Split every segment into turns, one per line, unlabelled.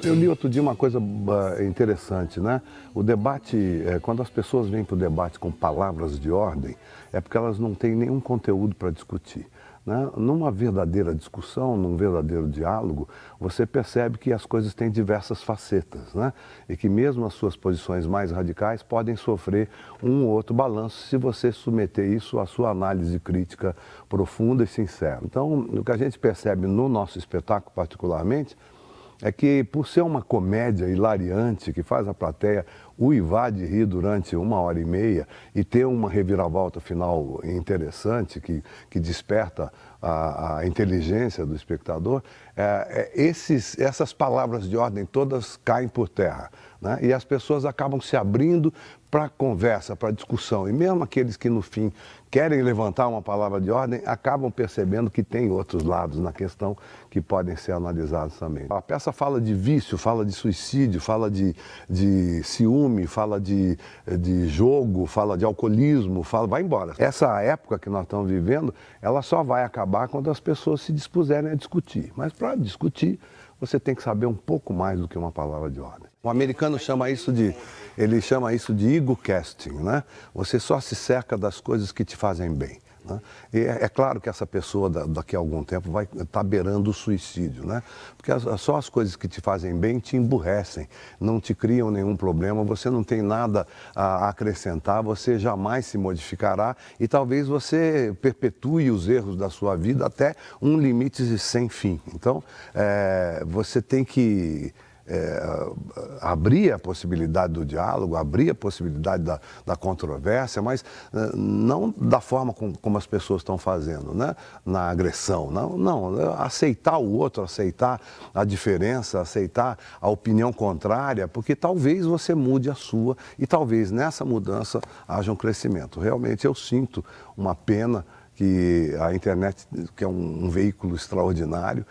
Eu li outro dia uma coisa interessante, né? O debate, quando as pessoas vêm para o debate com palavras de ordem, é porque elas não têm nenhum conteúdo para discutir, né? Numa verdadeira discussão, num verdadeiro diálogo, você percebe que as coisas têm diversas facetas, né? E que mesmo as suas posições mais radicais podem sofrer um ou outro balanço se você submeter isso à sua análise crítica profunda e sincera. Então, o que a gente percebe no nosso espetáculo particularmente, é que por ser uma comédia hilariante que faz a plateia uivar de rir durante 1h30 e ter uma reviravolta final interessante que desperta a inteligência do espectador, essas palavras de ordem todas caem por terra, né? E as pessoas acabam se abrindo para a conversa, para a discussão. E mesmo aqueles que no fim querem levantar uma palavra de ordem, acabam percebendo que tem outros lados na questão que podem ser analisados também. A peça fala de vício, fala de suicídio, fala de ciúme, fala de jogo, fala de alcoolismo, vai embora. Essa época que nós estamos vivendo, ela só vai acabar quando as pessoas se dispuserem a discutir. Mas para discutir, você tem que saber um pouco mais do que uma palavra de ordem. O americano chama isso de ego casting, né? Você só se cerca das coisas que te fazem bem, né? E é claro que essa pessoa daqui a algum tempo vai estar beirando o suicídio, né? Porque só as coisas que te fazem bem te emburrecem, não te criam nenhum problema, você não tem nada a acrescentar, você jamais se modificará e talvez você perpetue os erros da sua vida até um limite sem fim. Então, você tem que abrir a possibilidade do diálogo, abrir a possibilidade da controvérsia, mas não da forma como as pessoas estão fazendo, né? Na agressão, não, aceitar o outro, aceitar a diferença, aceitar a opinião contrária, porque talvez você mude a sua e talvez nessa mudança haja um crescimento. Realmente eu sinto uma pena que a internet, que é um veículo extraordinário,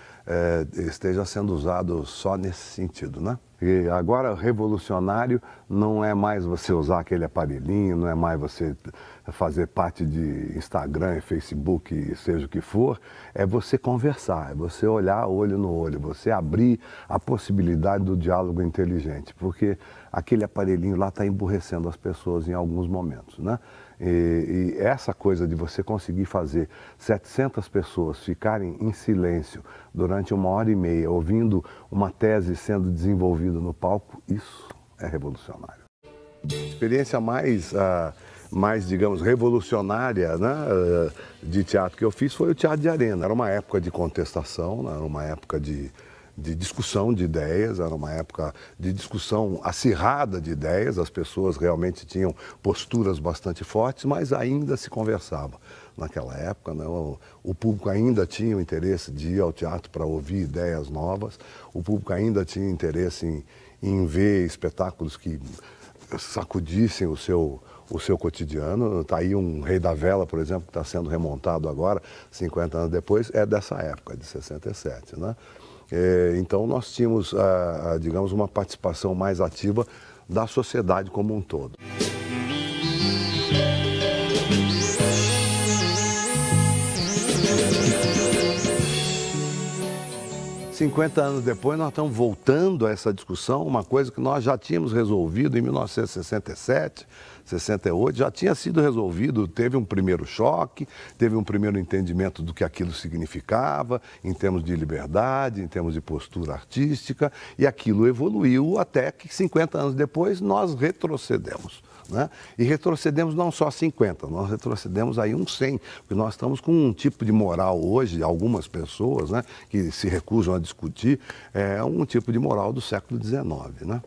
esteja sendo usado só nesse sentido, né? E agora, revolucionário não é mais você usar aquele aparelhinho, não é mais você fazer parte de Instagram, Facebook, seja o que for, é você conversar, é você olhar olho no olho, você abrir a possibilidade do diálogo inteligente, porque aquele aparelhinho lá está emburrecendo as pessoas em alguns momentos, né? E essa coisa de você conseguir fazer 700 pessoas ficarem em silêncio durante 1h30, ouvindo uma tese sendo desenvolvida no palco, isso é revolucionário. A experiência mais, digamos, revolucionária, né, de teatro que eu fiz foi o teatro de arena. Era uma época de contestação, né, era uma época de discussão de ideias, era uma época de discussão acirrada de ideias, as pessoas realmente tinham posturas bastante fortes, mas ainda se conversava. Naquela época, né, o público ainda tinha o interesse de ir ao teatro para ouvir ideias novas, o público ainda tinha interesse em ver espetáculos que sacudissem o seu cotidiano. Está aí um Rei da Vela, por exemplo, que está sendo remontado agora, 50 anos depois, é dessa época, de 67, né? Então nós tínhamos, digamos, uma participação mais ativa da sociedade como um todo. 50 anos depois, nós estamos voltando a essa discussão, uma coisa que nós já tínhamos resolvido em 1967, 68, já tinha sido resolvido, teve um primeiro choque, teve um primeiro entendimento do que aquilo significava, em termos de liberdade, em termos de postura artística, e aquilo evoluiu até que 50 anos depois nós retrocedemos, né? E retrocedemos não só 50, nós retrocedemos aí uns 100, porque nós estamos com um tipo de moral hoje, algumas pessoas, né, que se recusam a discutir, um tipo de moral do século XIX, né?